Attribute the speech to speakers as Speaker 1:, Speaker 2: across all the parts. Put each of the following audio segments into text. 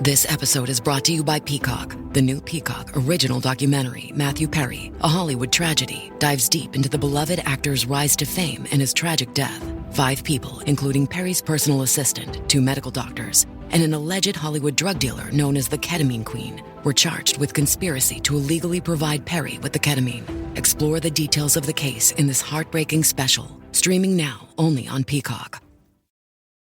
Speaker 1: This episode is brought to you by Peacock. The new Peacock original documentary, Matthew Perry, A Hollywood Tragedy, dives deep into the beloved actor's rise to fame and his tragic death. 5 people, including Perry's personal assistant, 2 medical doctors, and an alleged Hollywood drug dealer known as the Ketamine Queen, were charged with conspiracy to illegally provide Perry with the ketamine. Explore the details of the case in this heartbreaking special, streaming now only on Peacock.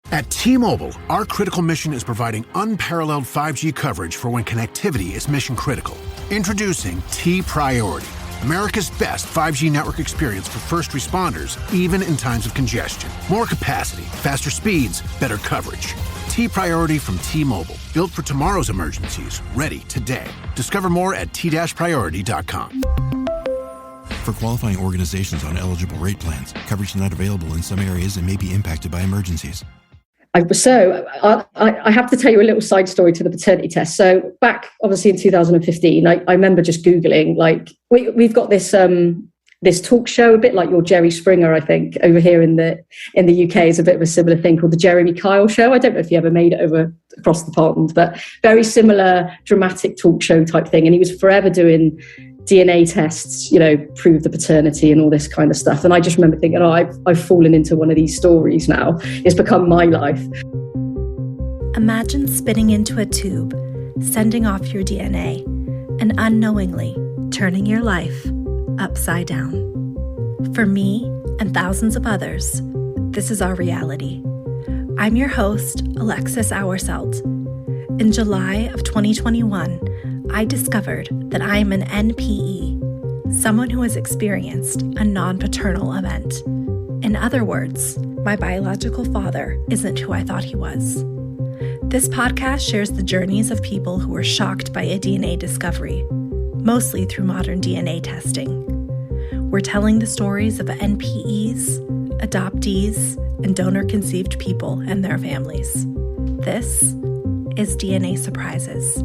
Speaker 2: At T-Mobile, our critical mission is providing unparalleled 5G coverage for when connectivity is mission critical. Introducing T-Priority, America's best 5G network experience for first responders, even in times of congestion. More capacity, faster speeds, better coverage. T-Priority from T-Mobile, built for tomorrow's emergencies, ready today. Discover more at t-priority.com.
Speaker 3: For qualifying organizations on eligible rate plans, coverage not available in some areas and may be impacted by emergencies.
Speaker 4: I have to tell you a little side story to the paternity test. So back, obviously, in 2015, I remember just Googling, like, we've got this this talk show, a bit like your Jerry Springer, I think, over here in the UK is a bit of a similar thing called the Jeremy Kyle Show. I don't know if you ever made it over across the pond, but very similar dramatic talk show type thing. And he was forever doing DNA tests, prove the paternity and all this kind of stuff. And I just remember thinking, I've fallen into one of these stories now. It's become my life.
Speaker 5: Imagine spitting into a tube, sending off your DNA, and unknowingly turning your life upside down. For me and thousands of others, this is our reality. I'm your host, Alexis Auerselt. In July of 2021, I discovered that I am an NPE, someone who has experienced a non-paternal event. In other words, my biological father isn't who I thought he was. This podcast shares the journeys of people who were shocked by a DNA discovery, mostly through modern DNA testing. We're telling the stories of NPEs, adoptees, and donor-conceived people and their families. This is DNA Surprises.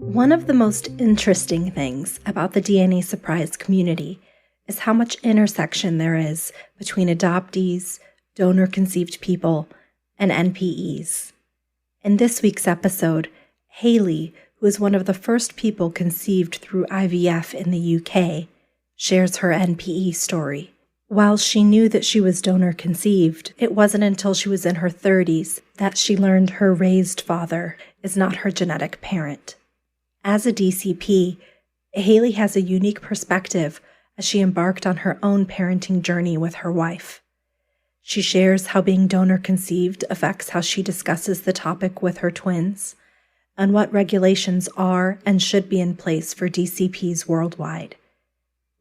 Speaker 5: One of the most interesting things about the DNA Surprise community is how much intersection there is between adoptees, donor-conceived people, and NPEs. In this week's episode, Hayley, who is one of the first people conceived through IVF in the UK, shares her NPE story. While she knew that she was donor-conceived, it wasn't until she was in her 30s that she learned her raised father is not her genetic parent. As a DCP, Hayley has a unique perspective as she embarked on her own parenting journey with her wife. She shares how being donor-conceived affects how she discusses the topic with her twins, and what regulations are and should be in place for DCPs worldwide.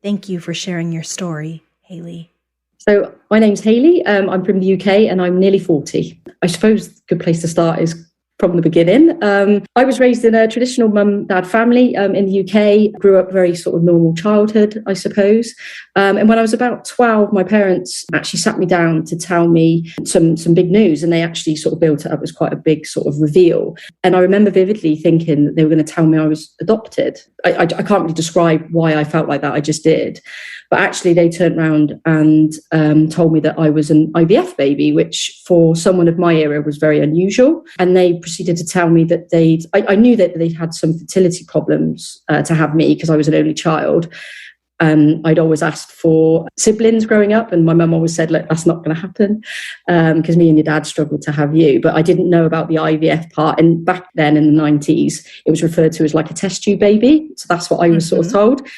Speaker 5: Thank you for sharing your story, Hayley.
Speaker 4: So my name's Hayley. I'm from the UK and I'm nearly 40. I suppose a good place to start is from the beginning. I was raised in a traditional mum-dad family in the UK, grew up very sort of normal childhood, I suppose. And when I was about 12, my parents actually sat me down to tell me some big news, and they actually sort of built it up as quite a big sort of reveal. And I remember vividly thinking that they were going to tell me I was adopted. I can't really describe why I felt like that, I just did. But actually they turned around and told me that I was an IVF baby, which for someone of my era was very unusual. And they proceeded to tell me that I knew that they'd had some fertility problems to have me because I was an only child. I'd always asked for siblings growing up, and my mum always said, look, that's not going to happen because me and your dad struggled to have you. But I didn't know about the IVF part. And back then in the 90s, it was referred to as like a test tube baby. So that's what I was sort of told.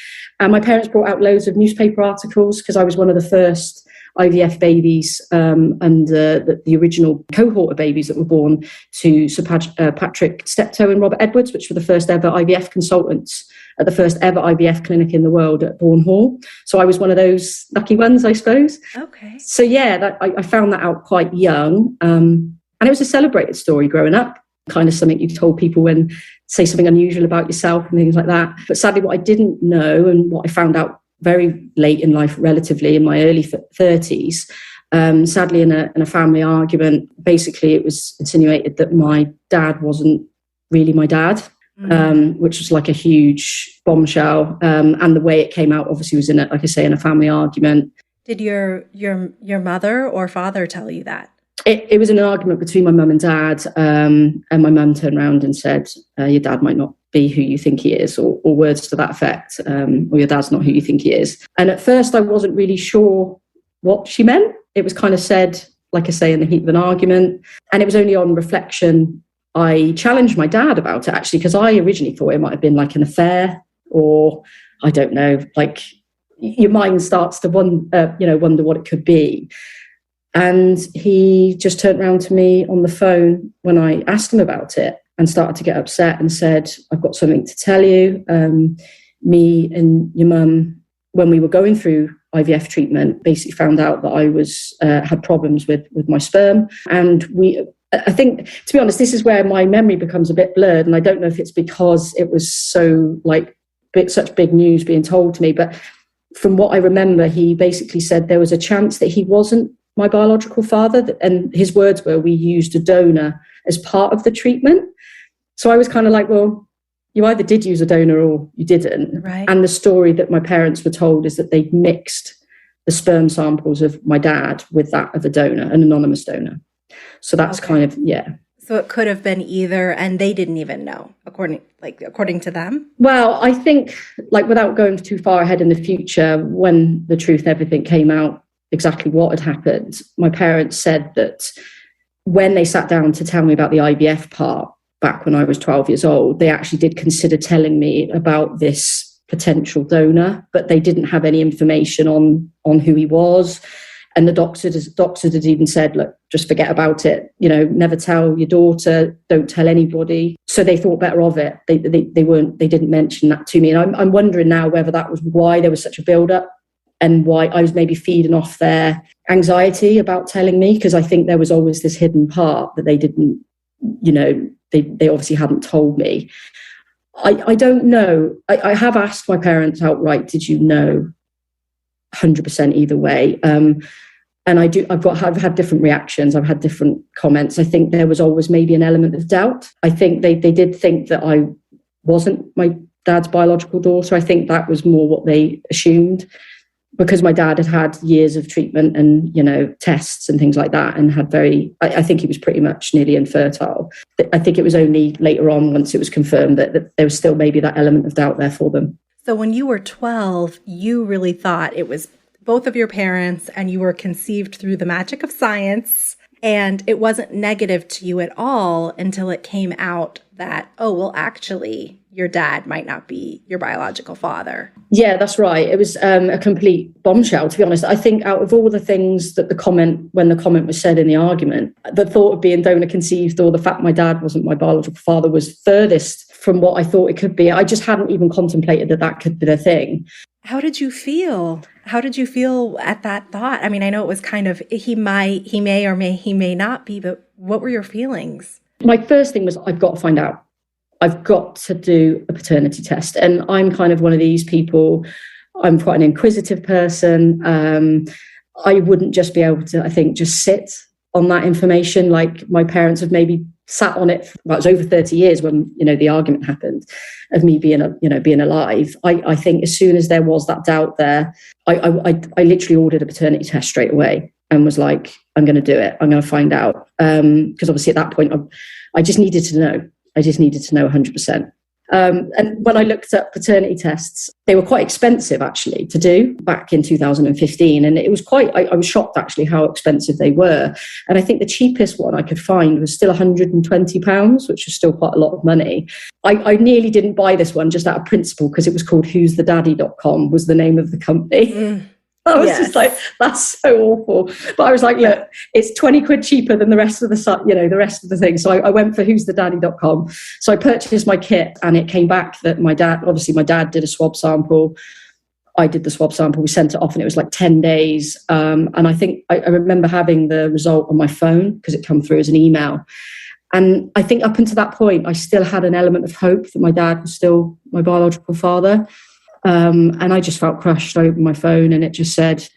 Speaker 4: And my parents brought out loads of newspaper articles because I was one of the first IVF babies and the original cohort of babies that were born to Sir Patrick Steptoe and Robert Edwards, which were the first ever IVF consultants at the first ever IVF clinic in the world at Bourne Hall. So I was one of those lucky ones, I suppose.
Speaker 5: Okay.
Speaker 4: So yeah, I found that out quite young. And it was a celebrated story growing up, kind of something you told people when say something unusual about yourself and things like that. But sadly, what I didn't know and what I found out very late in life, relatively in my early 30s, sadly in a family argument, basically it was insinuated that my dad wasn't really my dad, which was like a huge bombshell. And the way it came out obviously was in a family argument.
Speaker 5: Did your mother or father tell you that?
Speaker 4: It was an argument between my mum and dad, and my mum turned around and said, your dad might not be who you think he is, or words to that effect, or your dad's not who you think he is. And at first I wasn't really sure what she meant. It was kind of said, like I say, in the heat of an argument. And it was only on reflection I challenged my dad about it, actually, because I originally thought it might have been like an affair, or I don't know, like your mind starts to wonder what it could be. And he just turned around to me on the phone when I asked him about it and started to get upset and said, I've got something to tell you. Me and your mum, when we were going through IVF treatment, basically found out that I was had problems with my sperm. And I think, to be honest, this is where my memory becomes a bit blurred. And I don't know if it's because it was so such big news being told to me. But from what I remember, he basically said there was a chance that he wasn't my biological father. And his words were, we used a donor as part of the treatment. So I was kind of like, well, you either did use a donor or you didn't.
Speaker 5: Right.
Speaker 4: And the story that my parents were told is that they'd mixed the sperm samples of my dad with that of a donor, an anonymous donor. So that's kind of, yeah.
Speaker 5: So it could have been either, and they didn't even know, according to them?
Speaker 4: Well, I think, without going too far ahead in the future, when the truth, everything came out, exactly what had happened, my parents said that when they sat down to tell me about the IVF part back when I was 12 years old, they actually did consider telling me about this potential donor, but they didn't have any information on who he was. And the doctor had even said, look, just forget about it. Never tell your daughter, don't tell anybody. So they thought better of it. They didn't mention that to me. And I'm wondering now whether that was why there was such a build-up, and why I was maybe feeding off their anxiety about telling me, because I think there was always this hidden part that they didn't, they obviously hadn't told me. I don't know. I have asked my parents outright, did you know 100% either way? And I've had different reactions. I've had different comments. I think there was always maybe an element of doubt. I think they did think that I wasn't my dad's biological daughter. I think that was more what they assumed, because my dad had years of treatment and, tests and things like that, and had I think he was pretty much nearly infertile. I think it was only later on, once it was confirmed, that there was still maybe that element of doubt there for them.
Speaker 5: So when you were 12, you really thought it was both of your parents, and you were conceived through the magic of science, and it wasn't negative to you at all until it came out that, oh, well, actually, your dad might not be your biological father. Yeah,
Speaker 4: that's right. It was a complete bombshell, to be honest. I think out of all the things that when the comment was said in the argument, the thought of being donor conceived, or the fact my dad wasn't my biological father, was furthest from what I thought it could be. I just hadn't even contemplated that could be the thing.
Speaker 5: How did you feel? How did you feel at that thought? I mean, I know it was kind of, he may not be, but what were your feelings?
Speaker 4: My first thing was, I've got to find out. I've got to do a paternity test. And I'm kind of one of these people, I'm quite an inquisitive person. I wouldn't just be able to, I think, just sit on that information. Like my parents have maybe sat on it. Well, it was over 30 years when, the argument happened of me being alive. I think as soon as there was that doubt there, I literally ordered a paternity test straight away and was like, I'm going to do it. I'm going to find out. Because obviously at that point, I just needed to know. I just needed to know 100%. And when I looked at paternity tests, they were quite expensive actually to do back in 2015. And it was I was shocked actually how expensive they were. And I think the cheapest one I could find was still £120, which was still quite a lot of money. I nearly didn't buy this one just out of principle, because it was called who'sthedaddy.com was the name of the company. I was just like, that's so awful. But I was like, look, it's 20 quid cheaper than the rest of the rest of the thing. So I went for who'sthedaddy.com. So I purchased my kit, and it came back that my dad did a swab sample. I did the swab sample. We sent it off, and it was like 10 days. And I think I remember having the result on my phone, because it come through as an email. And I think up until that point, I still had an element of hope that my dad was still my biological father. And I just felt crushed. I opened my phone, and it just said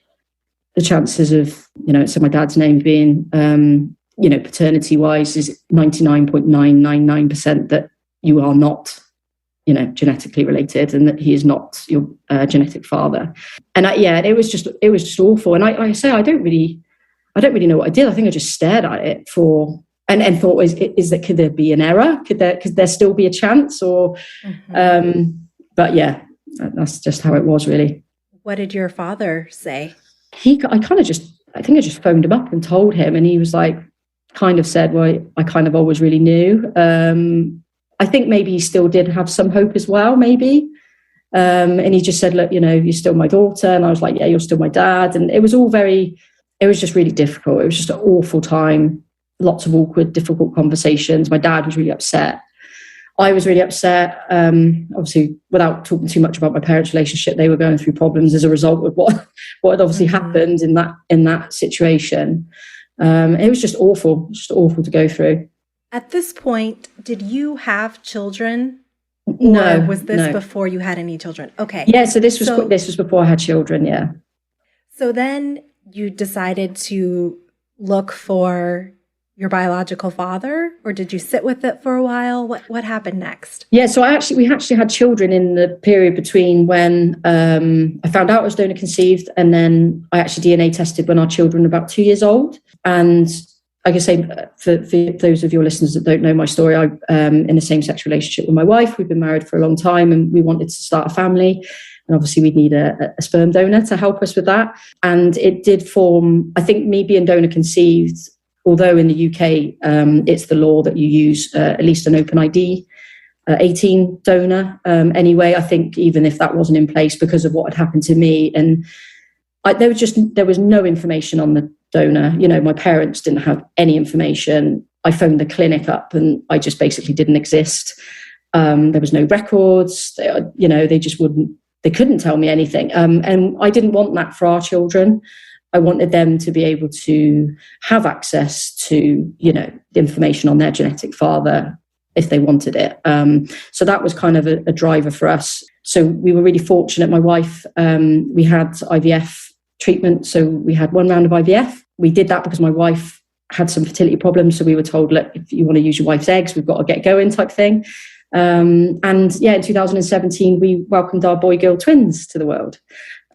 Speaker 4: the chances of, it said my dad's name being, paternity wise is 99.999% that you are not, genetically related, and that he is not your genetic father. And it was just awful. And I say, I don't really I don't really know what I did. I think I just stared at it and thought, could there be an error? Could there still be a chance? Or, but yeah, that's just how it was, really.
Speaker 5: What did your father say?
Speaker 4: I think I just phoned him up and told him, and he was like, kind of said, well, I kind of always really knew. I think maybe he still did have some hope as well, maybe. And he just said, look, you're still my daughter. And I was like, yeah, you're still my dad. And it was just really difficult. It was just an awful time. Lots of awkward, difficult conversations. My dad was really upset. I was really upset. Obviously, without talking too much about my parents' relationship, they were going through problems as a result of what had obviously happened in that situation. It was just awful to go through.
Speaker 5: At this point, did you have children?
Speaker 4: No.
Speaker 5: Or was this before you had any children? Okay.
Speaker 4: Yeah. So this was before I had children. Yeah.
Speaker 5: So then you decided to look for your biological father, or did you sit with it for a while? What happened next? Yeah, so we actually had children in the period between when I found out I was donor conceived, and then I actually DNA tested when our children were about 2 years old. And like I say, for those of your listeners that don't know my story, I'm in a same-sex relationship with my wife. We've been married for a long time, and we wanted to start a family. And obviously we'd need a sperm donor to help us with that. And it did form, I think, me being donor conceived, although in the UK, it's the law that you use at least an open ID 18 donor. Anyway, I think even if that wasn't in place because of what had happened to me, and there was no information on the donor. My parents didn't have any information. I phoned the clinic up, and I just basically didn't exist. There was no records. They couldn't tell me anything. And I didn't want that for our children. I wanted them to be able to have access to, the information on their genetic father if they wanted it. So that was kind of a driver for us. So we were really fortunate. My wife, we had IVF treatment. So we had one round of IVF. We did that because my wife had some fertility problems. So we were told, look, if you want to use your wife's eggs, we've got to get going type thing. And yeah, in 2017, we welcomed our boy-girl twins to the world.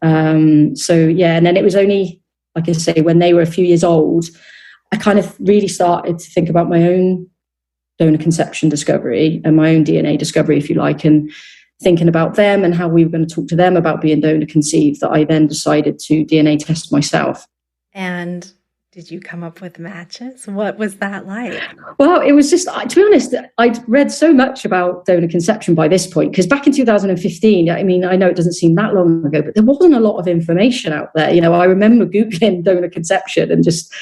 Speaker 5: So yeah, and then it was only, like I say, when they were a few years old, I kind of really started to think about my own donor conception discovery and my own DNA discovery, if you like, and thinking about them and how we were going to talk to them about being donor conceived, that I then decided to DNA test myself. And did you come up with matches? What was that like?
Speaker 4: Well, it was just, to be honest, I'd read so much about donor conception by this point, because back in 2015, I mean, I know it doesn't seem that long ago, but there wasn't a lot of information out there. I remember Googling donor conception, and just,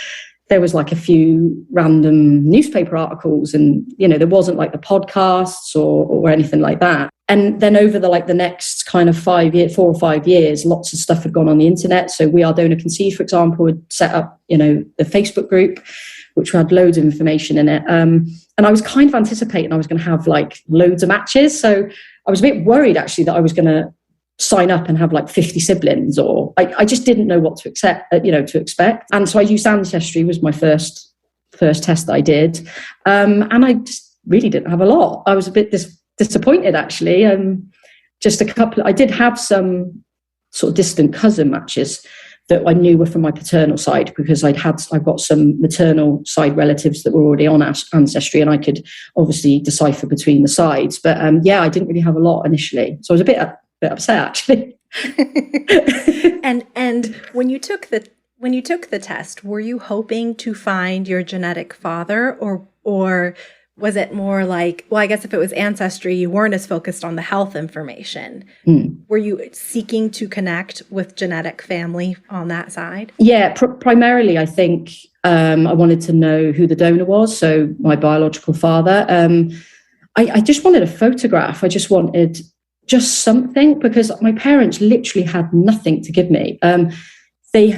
Speaker 4: there was like a few random newspaper articles, and, there wasn't like the podcasts or anything like that. And then over the next kind of 4 or 5 years, lots of stuff had gone on the internet. So We Are Donor Conceived, for example, had set up, the Facebook group, which had loads of information in it. And I was kind of anticipating I was going to have like loads of matches. So I was a bit worried actually that I was going to sign up and have like 50 siblings, or I just didn't know what to expect. And so I used Ancestry, was my first test that I did. And I just really didn't have a lot. I was a bit disappointed actually. Just a couple. I did have some sort of distant cousin matches that I knew were from my paternal side, because I've got some maternal side relatives that were already on Ancestry, and I could obviously decipher between the sides. But yeah, I didn't really have a lot initially, so I was a bit upset actually.
Speaker 5: And when you took the test, were you hoping to find your genetic father, or was it more like, well, I guess if it was Ancestry, you weren't as focused on the health information. Were you seeking to connect with genetic family on that side? Yeah,
Speaker 4: primarily, I think I wanted to know who the donor was, so my biological father. I just wanted a photograph. I just wanted just something, because my parents literally had nothing to give me. They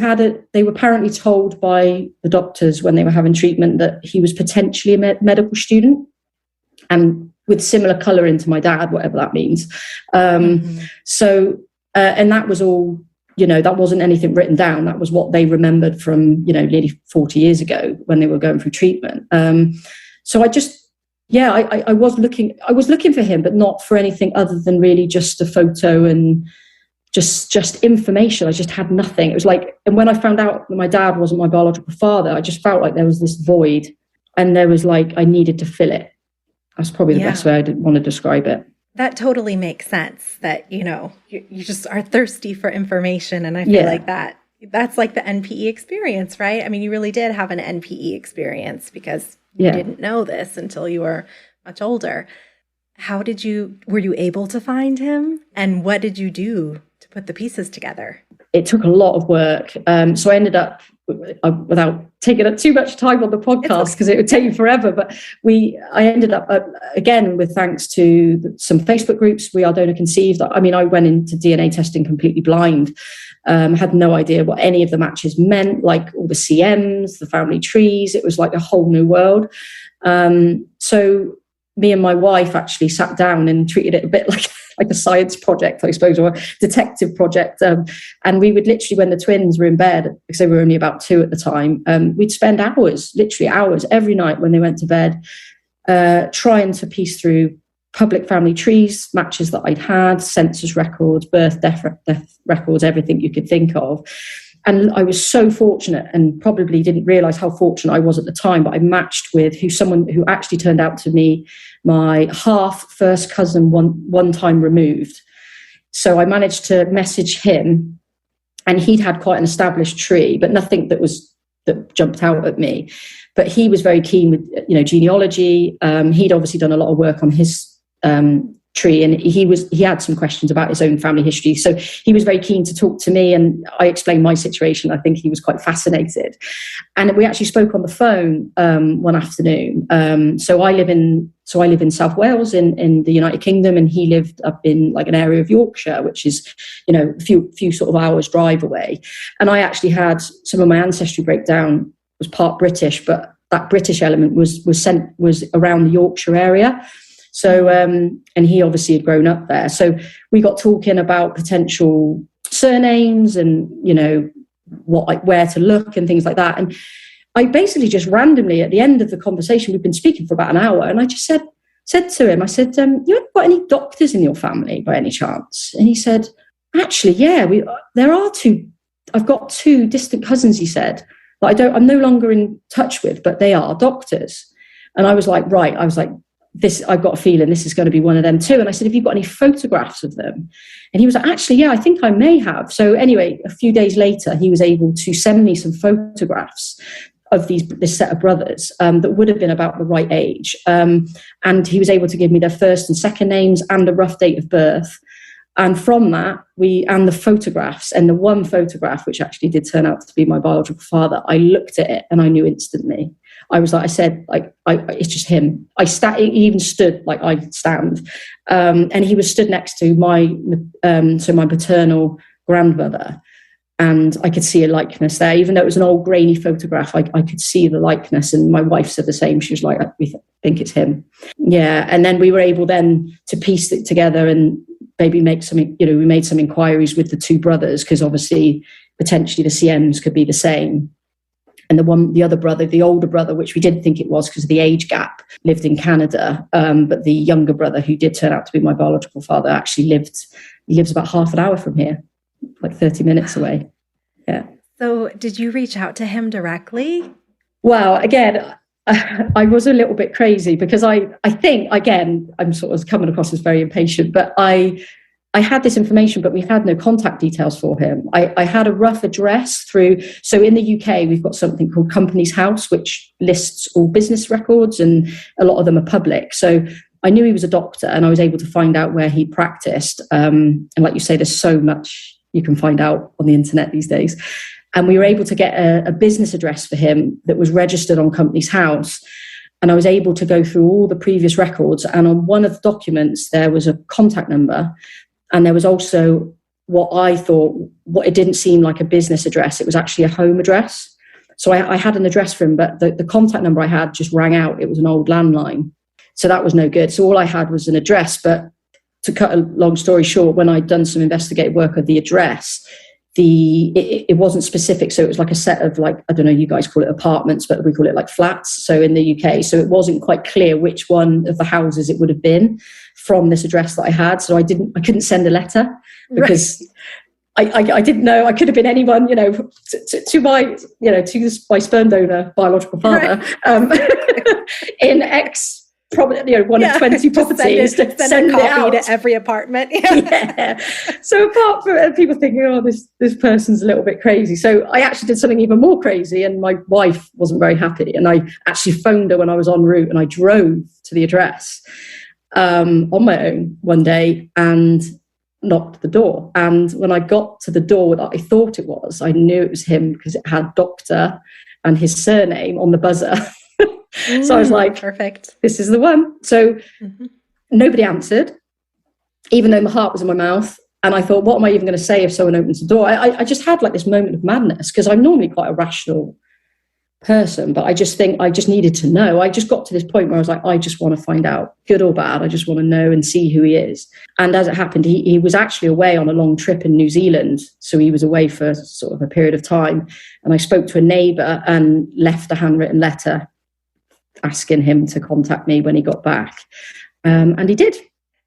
Speaker 4: were apparently told by the doctors when they were having treatment that he was potentially a medical student, and with similar colouring to my dad, whatever that means. So, and that was all, that wasn't anything written down. That was what they remembered from, nearly 40 years ago when they were going through treatment. So I just, I was looking for him, but not for anything other than really just a photo and just information. I just had nothing. It was like, and when I found out that my dad wasn't my biological father, I just felt like there was this void, and there was like, I needed to fill it. That's probably the best way I want to describe it.
Speaker 5: That totally makes sense, that, you know, you just are thirsty for information. And I feel like that's like the NPE experience, right? I mean, you really did have an NPE experience because you didn't know this until you were much older. Were you able to find him? And what did you do to put the pieces together?
Speaker 4: It took a lot of work. So I ended up, without taking up too much time on the podcast, because it would take you forever, but I ended up, again, with thanks to some Facebook groups, We Are Donor Conceived. I mean, I went into DNA testing completely blind, had no idea what any of the matches meant, like all the CMs, the family trees. It was like a whole new world. So me and my wife actually sat down and treated it a bit like a science project, I suppose, or a detective project. And we would literally, when the twins were in bed, because they were only about 2 at the time, we'd spend literally hours every night when they went to bed, trying to piece through public family trees, matches that I'd had, census records, birth, death records, everything you could think of. And I was so fortunate, and probably didn't realize how fortunate I was at the time, but I matched with someone who actually turned out to be my half first cousin, one time removed. So I managed to message him, and he'd had quite an established tree, but nothing that jumped out at me. But he was very keen with, genealogy. He'd obviously done a lot of work on his tree, and he had some questions about his own family history, so he was very keen to talk to me, and I explained my situation. I think he was quite fascinated, and we actually spoke on the phone one afternoon. So I live in South Wales in the United Kingdom, and he lived up in like an area of Yorkshire, which is a few sort of hours drive away. And I actually had some of my ancestry breakdown was part British, but that British element was around the Yorkshire area. So, and he obviously had grown up there. So we got talking about potential surnames and, where to look and things like that. And I basically just randomly, at the end of the conversation, we've been speaking for about an hour, and I just said to him, I said, you haven't got any doctors in your family by any chance? And he said, actually, yeah, there are 2. I've got 2 distant cousins, he said, that I'm no longer in touch with, but they are doctors. And I was like, right. I was like, I've got a feeling this is going to be one of them too. And I said, have you got any photographs of them? And he was like, actually, yeah, I think I may have. So anyway, a few days later, he was able to send me some photographs of this set of brothers that would have been about the right age. And he was able to give me their first and second names and a rough date of birth. And from that, and the photographs, and the one photograph, which actually did turn out to be my biological father, I looked at it and I knew instantly. I was like, I said, it's just him. He even stood like I stand. And he was stood next to my paternal grandmother. And I could see a likeness there, even though it was an old grainy photograph. I could see the likeness, and my wife said the same. She was like, "We think it's him." Yeah, and then we were able then to piece it together and maybe make some. We made some inquiries with the 2 brothers, because obviously potentially the CMs could be the same. And the other brother, the older brother, which we didn't think it was because of the age gap, lived in Canada. But the younger brother, who did turn out to be my biological father, actually lives about half an hour from here, like 30 minutes away. Yeah. So
Speaker 5: did you reach out to him directly?
Speaker 4: Well, again, I was a little bit crazy, because I think, again, I'm sort of coming across as very impatient, but I had this information, but we had no contact details for him. I had a rough address through. So in the UK, we've got something called Companies House, which lists all business records, and a lot of them are public. So I knew he was a doctor, and I was able to find out where he practiced. And like you say, there's so much you can find out on the internet these days. And we were able to get a business address for him that was registered on Companies House. And I was able to go through all the previous records. And on one of the documents, there was a contact number. And there was also what it didn't seem like a business address. It was actually a home address. So I had an address for him, but the contact number I had just rang out. It was an old landline. So that was no good. So all I had was an address. But to cut a long story short, when I'd done some investigative work of the address, it wasn't specific. So it was like a set of, like, I don't know, you guys call it apartments, but we call it like flats. So in the UK, so it wasn't quite clear which one of the houses it would have been from this address that I had. So I couldn't send a letter, because I didn't know. I could have been anyone, to my sperm donor biological father, in X, probably one of 20 properties.
Speaker 5: Send a copy to every apartment.
Speaker 4: Yeah. So apart from people thinking, oh, this person's a little bit crazy. So I actually did something even more crazy, and my wife wasn't very happy. And I actually phoned her when I was en route, and I drove to the address on my own one day and knocked the door. And when I got to the door that I thought it was, I knew it was him because it had doctor and his surname on the buzzer. So I was like,
Speaker 5: perfect.
Speaker 4: This is the one. So nobody answered, even though my heart was in my mouth. And I thought, what am I even going to say if someone opens the door? I just had like this moment of madness, because I'm normally quite a rational person, but I just think I just needed to know. I just got to this point where I was like, I just want to find out, good or bad. I just want to know and see who he is. And as it happened, he was actually away on a long trip in New Zealand. So he was away for sort of a period of time. And I spoke to a neighbour and left a handwritten letter asking him to contact me when he got back. And he did.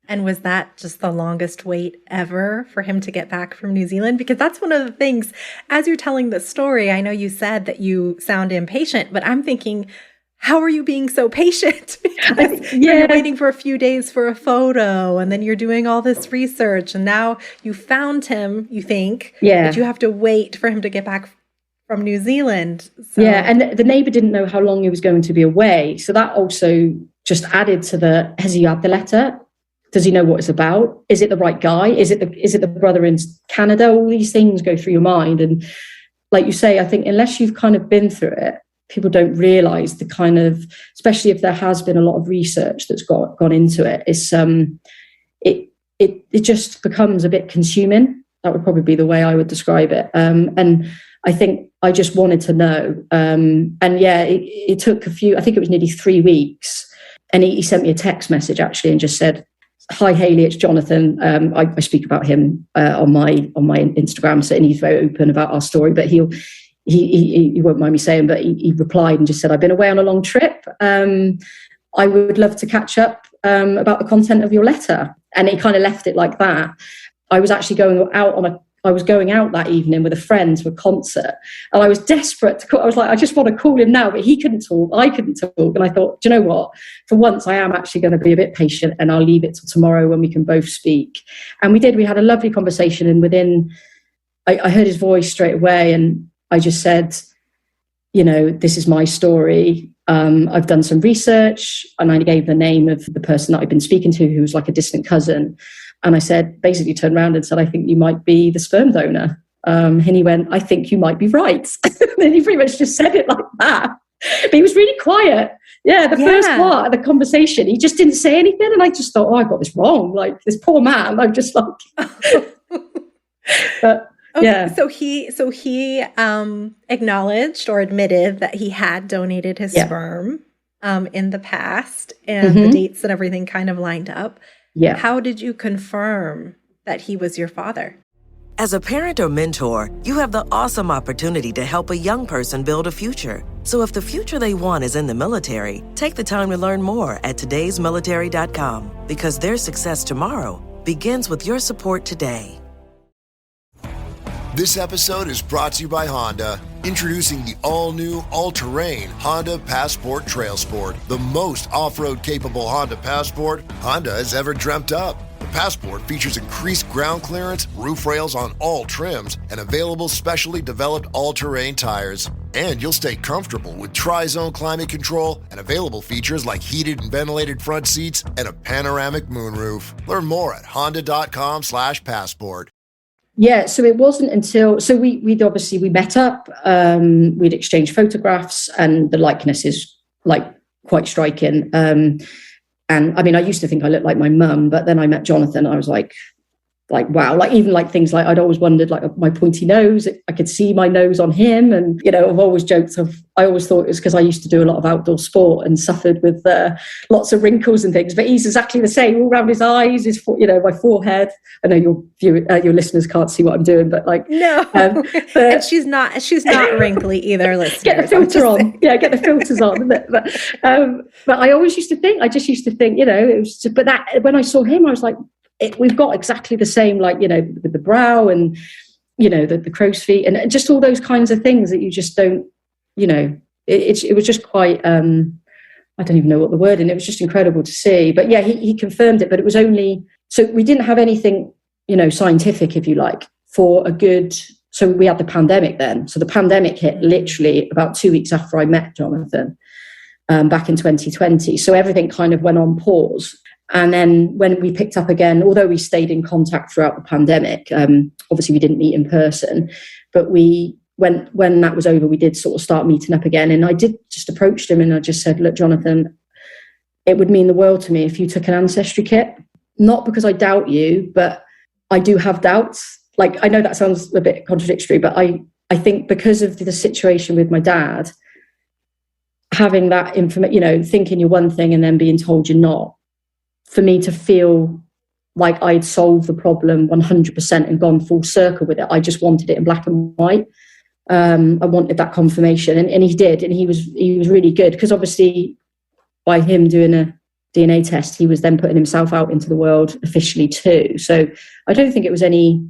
Speaker 5: And was that just the longest wait ever for him to get back from New Zealand? Because that's one of the things, as you're telling the story, I know you said that you sound impatient, but I'm thinking, how are you being so patient? Because you're waiting for a few days for a photo, and then you're doing all this research, and now you found him, you think, but you have to wait for him to get back from New Zealand. So. Yeah,
Speaker 4: and the neighbour didn't know how long he was going to be away. So that also just added to has he had the letter? Does he know what it's about? Is it the right guy? Is it the brother in Canada? All these things go through your mind. And like you say, I think unless you've kind of been through it, people don't realise the kind of, especially if there has been a lot of research that's gone into it, it's it just becomes a bit consuming. That would probably be the way I would describe it. And I think I just wanted to know. It took I think it was nearly 3 weeks. And he sent me a text message actually and just said, "Hi Hayley, it's Jonathan." I speak about him on my Instagram, so, and he's very open about our story. But he won't mind me saying, but he replied and just said, "I've been away on a long trip. I would love to catch up about the content of your letter." And he kind of left it like that. I was actually going out that evening with a friend to a concert, and I was desperate to call. I was like, I just want to call him now, but he couldn't talk. I couldn't talk. And I thought, do you know what? For once, I am actually going to be a bit patient, and I'll leave it till tomorrow when we can both speak. And we did. We had a lovely conversation, and I heard his voice straight away, and I just said, this is my story. I've done some research, and I gave the name of the person that I've been speaking to, who was like a distant cousin. And I said, basically turned around and said, I think you might be the sperm donor. And he went, I think you might be right. And he pretty much just said it like that. But he was really quiet. Yeah, the first part of the conversation, he just didn't say anything. And I just thought, I got this wrong. Like, this poor man, I'm just like... But,
Speaker 5: okay,
Speaker 4: yeah.
Speaker 5: So he acknowledged or admitted that he had donated his sperm in the past, and the dates and everything kind of lined up.
Speaker 4: Yeah.
Speaker 5: How did you confirm that he was your father?
Speaker 6: As a parent or mentor, you have the awesome opportunity to help a young person build a future. So if the future they want is in the military, take the time to learn more at todaysmilitary.com, because their success tomorrow begins with your support today.
Speaker 7: This episode is brought to you by Honda. Introducing the all-new, all-terrain Honda Passport Trail Sport, the most off-road capable Honda Passport Honda has ever dreamt up. The Passport features increased ground clearance, roof rails on all trims, and available specially developed all-terrain tires. And you'll stay comfortable with tri-zone climate control and available features like heated and ventilated front seats and a panoramic moonroof. Learn more at honda.com/passport.
Speaker 4: Yeah, so it wasn't until, we met up, we'd exchanged photographs, and the likeness is like quite striking. And I mean, I used to think I looked like my mum, but then I met Jonathan, I was like, wow, like even like things like I'd always wondered, like my pointy nose, I could see my nose on him. And, I've always joked I always thought it was because I used to do a lot of outdoor sport and suffered with lots of wrinkles and things, but he's exactly the same, all around his eyes, my forehead. I know your listeners can't see what I'm doing, but like,
Speaker 5: no, and she's not wrinkly either, listeners.
Speaker 4: Get the filter on. Yeah, get the filters on. But I always used to think, it was, but that when I saw him, I was like, we've got exactly the same, like, with the brow, and the crow's feet and just all those kinds of things that you just don't, it was just quite, I don't even know what the word, and it was just incredible to see. But yeah, he confirmed it, but it was only, so we didn't have anything, scientific, if you like, for a good, so we had the pandemic then. So the pandemic hit literally about 2 weeks after I met Jonathan back in 2020. So everything kind of went on pause. And then when we picked up again, although we stayed in contact throughout the pandemic, obviously we didn't meet in person, but when that was over, we did sort of start meeting up again. And I did just approach him and I just said, look, Jonathan, it would mean the world to me if you took an ancestry kit, not because I doubt you, but I do have doubts. Like, I know that sounds a bit contradictory, but I think because of the situation with my dad, having that information, thinking you're one thing and then being told you're not, for me to feel like I'd solved the problem 100% and gone full circle with it. I just wanted it in black and white. I wanted that confirmation, and he did, and he was really good, because obviously by him doing a DNA test, he was then putting himself out into the world officially too. So I don't think it was any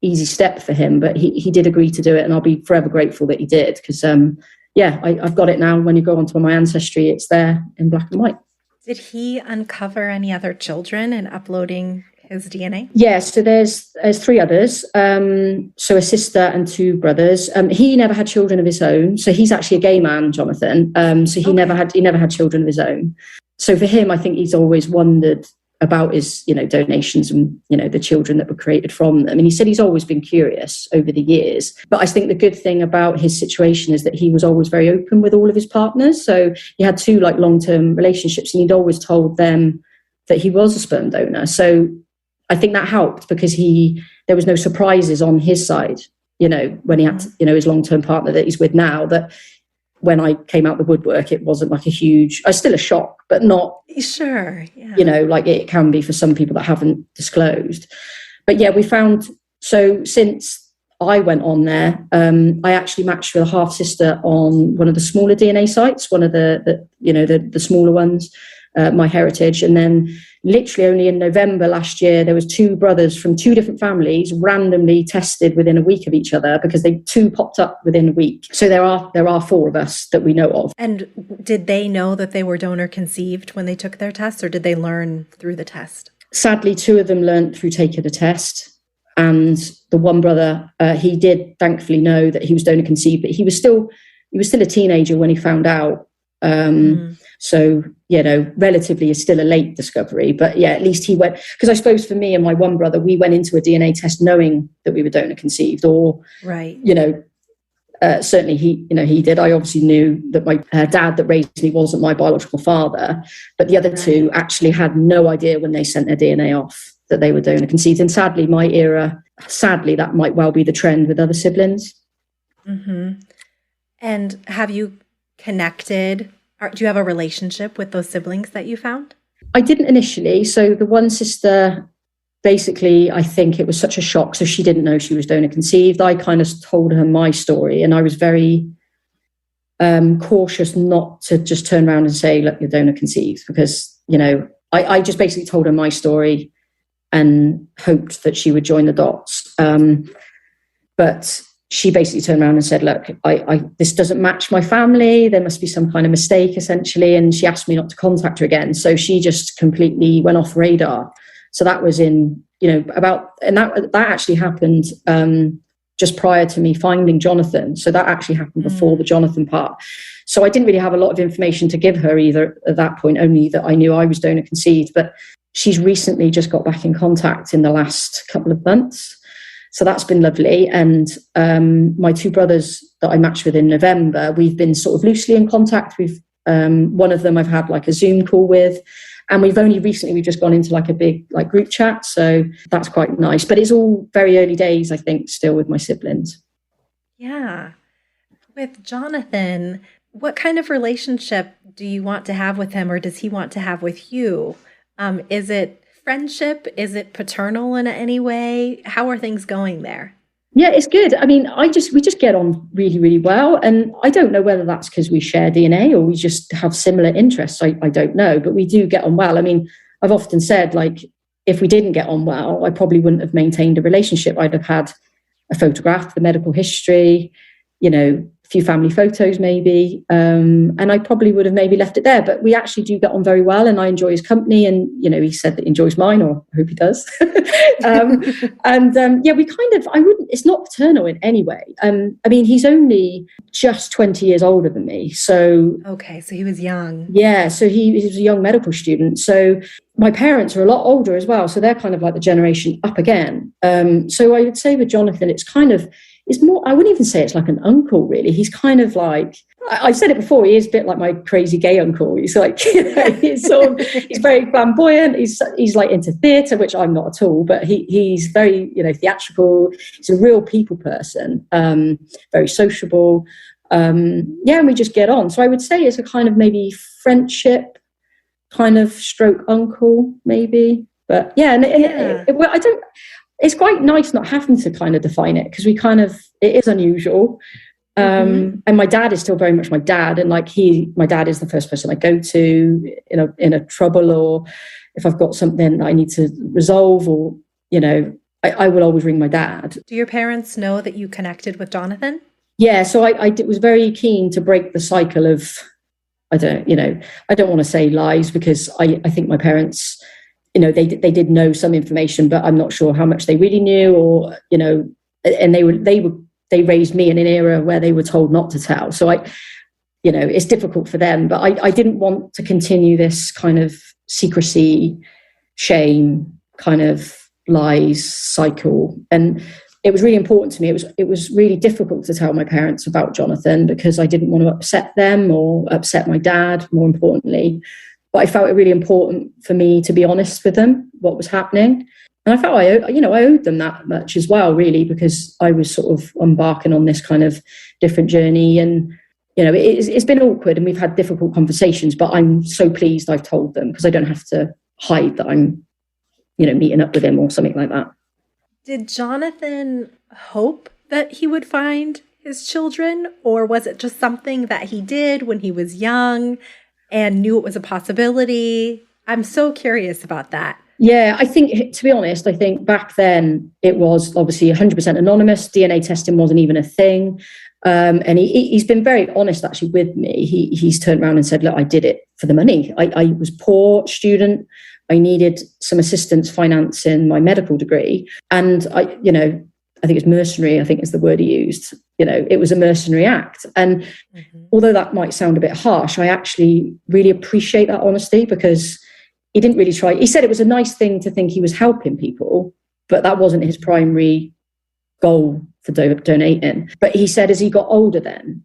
Speaker 4: easy step for him, but he did agree to do it, and I'll be forever grateful that he did, because I've got it now. When you go onto my ancestry, it's there in black and white.
Speaker 5: Did he uncover any other children in uploading his DNA?
Speaker 4: Yeah, so there's 3 others. So a sister and 2 brothers. He never had children of his own. So he's actually a gay man, Jonathan. So he never had children of his own. So for him, I think he's always wondered about his, donations and, the children that were created from them. And he said he's always been curious over the years. But I think the good thing about his situation is that he was always very open with all of his partners. So he had 2 long-term relationships, and he'd always told them that he was a sperm donor. So I think that helped, because there was no surprises on his side, when he had, his long-term partner that he's with now, that when I came out the woodwork, it wasn't like still a shock, but not,
Speaker 5: sure, yeah.
Speaker 4: Like it can be for some people that haven't disclosed. But yeah, we found, so since I went on there, I actually matched with a half sister on one of the smaller DNA sites, one of the smaller ones, My Heritage. And then literally only in November last year, there was 2 brothers from 2 different families randomly tested within a week of each other, because 2 popped up within a week. So there are 4 of us that we know of.
Speaker 5: And did they know that they were donor conceived when they took their test, or did they learn through the test?
Speaker 4: Sadly, 2 of them learned through taking the test. And the one brother, he did thankfully know that he was donor conceived, but he was still a teenager when he found out. So, relatively is still a late discovery. But yeah, at least he went, because I suppose for me and my one brother, we went into a DNA test knowing that we were donor conceived, or,
Speaker 5: right.
Speaker 4: Certainly he did. I obviously knew that my dad that raised me wasn't my biological father, but the other 2 actually had no idea when they sent their DNA off that they were donor conceived. And sadly, that might well be the trend with other siblings.
Speaker 5: Mm-hmm. And have you connected? Do you have a relationship with those siblings that you found?
Speaker 4: I didn't initially. So the one sister, basically, I think it was such a shock, so she didn't know she was donor conceived. I kind of told her my story, and I was very cautious not to just turn around and say, look, you're donor conceived, because, I just basically told her my story and hoped that she would join the dots. But she basically turned around and said, look, this doesn't match my family. There must be some kind of mistake, essentially. And she asked me not to contact her again. So she just completely went off radar. So that was in, that actually happened just prior to me finding Jonathan. So that actually happened before the Jonathan part. So I didn't really have a lot of information to give her either at that point, only that I knew I was donor conceived. But she's recently just got back in contact in the last couple of months. So that's been lovely. And my 2 brothers that I matched with in November, we've been sort of loosely in contact. We've one of them I've had like a Zoom call with, and we've just gone into like a big like group chat. So that's quite nice. But it's all very early days, I think, still with my siblings.
Speaker 5: Yeah. With Jonathan, what kind of relationship do you want to have with him, or does he want to have with you? Is it friendship? Is it paternal in any way? How are things going there?
Speaker 4: Yeah, it's good. I mean, we just get on really, really well. And I don't know whether that's because we share DNA or we just have similar interests. I don't know, but we do get on well. I mean, I've often said, like, if we didn't get on well, I probably wouldn't have maintained a relationship. I'd have had a photograph, the medical history, a few family photos maybe. And I probably would have maybe left it there, but we actually do get on very well and I enjoy his company. And, he said that he enjoys mine, or I hope he does. It's not paternal in any way. He's only just 20 years older than me. So.
Speaker 5: Okay. So he was young.
Speaker 4: Yeah. So he was a young medical student. So my parents are a lot older as well. So they're kind of like the generation up again. So I would say with Jonathan, it's more, I wouldn't even say it's like an uncle, really. He's kind of like, I've said it before, he is a bit like my crazy gay uncle. He's like, he's very flamboyant. He's like into theatre, which I'm not at all, but he's very, theatrical. He's a real people person, very sociable. And we just get on. So I would say it's a kind of maybe friendship, kind of stroke uncle, maybe. But it's quite nice not having to kind of define it, because it is unusual. And my dad is still very much my dad. And my dad is the first person I go to in a trouble, or if I've got something that I need to resolve, or, I will always ring my dad.
Speaker 5: Do your parents know that you connected with Jonathan? Yeah.
Speaker 4: So I was very keen to break the cycle of, I don't want to say lies, because I think my parents, they did know some information, but I'm not sure how much they really knew, or, and they raised me in an era where they were told not to tell. So it's difficult for them, but I didn't want to continue this kind of secrecy, shame, kind of lies cycle. And it was really important to me. It was really difficult to tell my parents about Jonathan, because I didn't want to upset them or upset my dad, more importantly. But I felt it really important for me to be honest with them, what was happening. And I felt I owed them that much as well, really, because I was sort of embarking on this kind of different journey. And, it's been awkward and we've had difficult conversations, but I'm so pleased I've told them, because I don't have to hide that I'm, meeting up with him or something like that.
Speaker 5: Did Jonathan hope that he would find his children, or was it just something that he did when he was young and knew it was a possibility? I'm so curious about that.
Speaker 4: Yeah, I think, to be honest, back then it was obviously 100% anonymous. DNA testing wasn't even a thing. And he's been very honest actually with me. He's turned around and said, look, I did it for the money. I was a poor student. I needed some assistance financing my medical degree. And I think it's mercenary, I think is the word he used. It was a mercenary act. And although that might sound a bit harsh, I actually really appreciate that honesty, because he didn't really try. He said it was a nice thing to think he was helping people, but that wasn't his primary goal for donating. But he said as he got older then,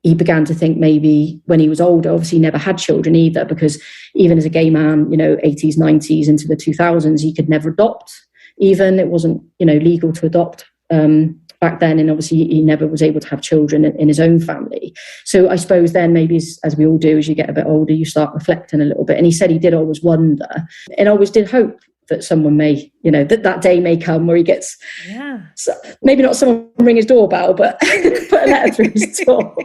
Speaker 4: he began to think maybe when he was older, obviously he never had children either, because even as a gay man, 80s, 90s into the 2000s, he could never adopt even. It wasn't, legal to adopt back then. And obviously he never was able to have children in his own family. So I suppose then maybe as we all do, as you get a bit older, you start reflecting a little bit. And he said he did always wonder and always did hope that someone may, that day may come where he gets, maybe not someone ring his doorbell, but put a letter through his door.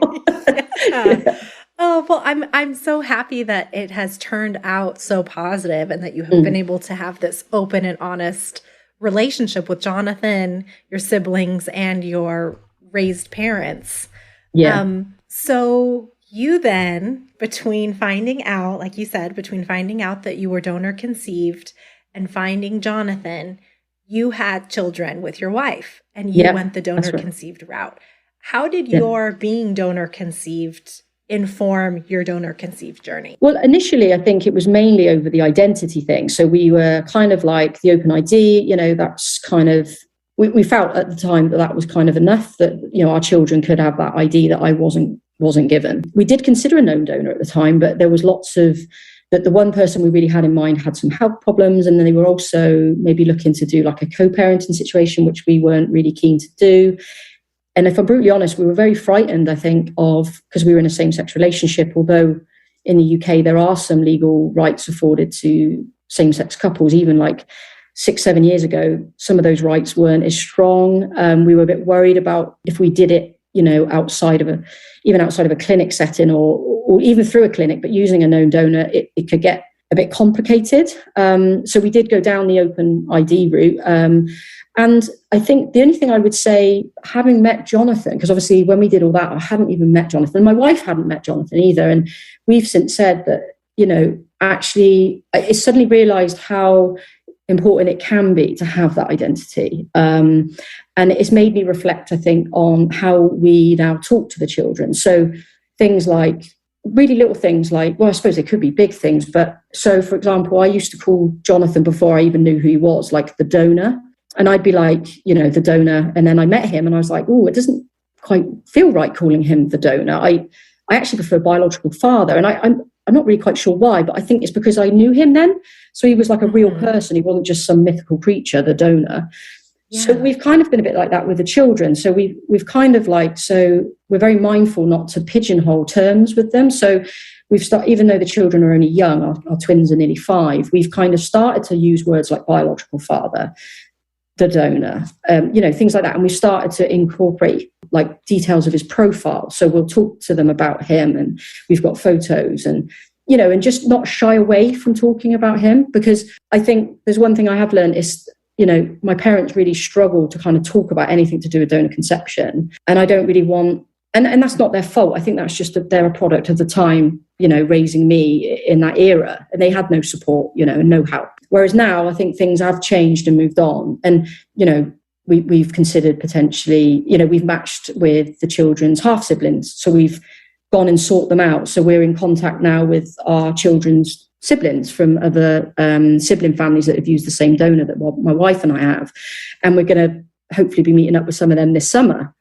Speaker 5: Yeah. Oh, well, I'm so happy that it has turned out so positive and that you have been able to have this open and honest relationship with Jonathan, your siblings, and your raised parents. Yeah. So you then, between finding out, like you said, between finding out that you were donor conceived and finding Jonathan, you had children with your wife and you went the donor conceived route. How did your being donor conceived inform your donor conceived journey? Well,
Speaker 4: initially, I think it was mainly over the identity thing. So we were kind of like the open ID, that's kind of, we felt at the time that was kind of enough, that, our children could have that ID that I wasn't given. We did consider a known donor at the time, but there was lots of, that the one person we really had in mind had some health problems. And then they were also maybe looking to do like a co-parenting situation, which we weren't really keen to do. And if I'm brutally honest, we were very frightened, I think, because we were in a same-sex relationship, although in the UK there are some legal rights afforded to same-sex couples, even like 6-7 years ago, some of those rights weren't as strong. We were a bit worried about if we did it, outside of a clinic setting or even through a clinic, but using a known donor, it could get a bit complicated. So we did go down the open ID route. And I think the only thing I would say, having met Jonathan, because obviously when we did all that, I hadn't even met Jonathan. My wife hadn't met Jonathan either. And we've since said that, actually, I suddenly realised how important it can be to have that identity. And it's made me reflect, I think, on how we now talk to the children. So things like, really little things like, well, I suppose it could be big things. But so, for example, I used to call Jonathan, before I even knew who he was, like the donor. And I'd be like, the donor. And then I met him and I was like, oh, it doesn't quite feel right calling him the donor. I actually prefer biological father. And I'm not really quite sure why, but I think it's because I knew him then. So he was like a real person. He wasn't just some mythical creature, the donor. Yeah. So we've kind of been a bit like that with the children. So we've kind of so we're very mindful not to pigeonhole terms with them. So we've started, even though the children are only young, our twins are nearly 5, we've kind of started to use words like biological father, the donor, things like that. And we've started to incorporate like details of his profile. So we'll talk to them about him, and we've got photos, and and just not shy away from talking about him, because I think there's one thing I have learned is, my parents really struggle to kind of talk about anything to do with donor conception. And I don't really want, and that's not their fault. I think that's just that they're a product of the time, raising me in that era, and they had no support, and no help. Whereas now I think things have changed and moved on. And, we've considered potentially, we've matched with the children's half siblings. So we've gone and sought them out. So we're in contact now with our children's siblings from other sibling families that have used the same donor that my wife and I have. And we're going to hopefully be meeting up with some of them this summer.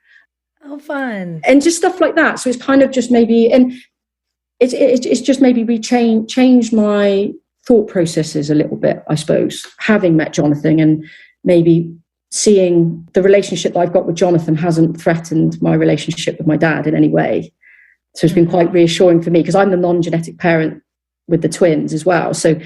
Speaker 5: Oh, fun.
Speaker 4: And just stuff like that. So it's kind of just maybe, and it's just maybe changed my thought processes a little bit, I suppose, having met Jonathan, and maybe seeing the relationship that I've got with Jonathan hasn't threatened my relationship with my dad in any way. So it's been quite reassuring for me, because I'm the non-genetic parent with the twins as well. So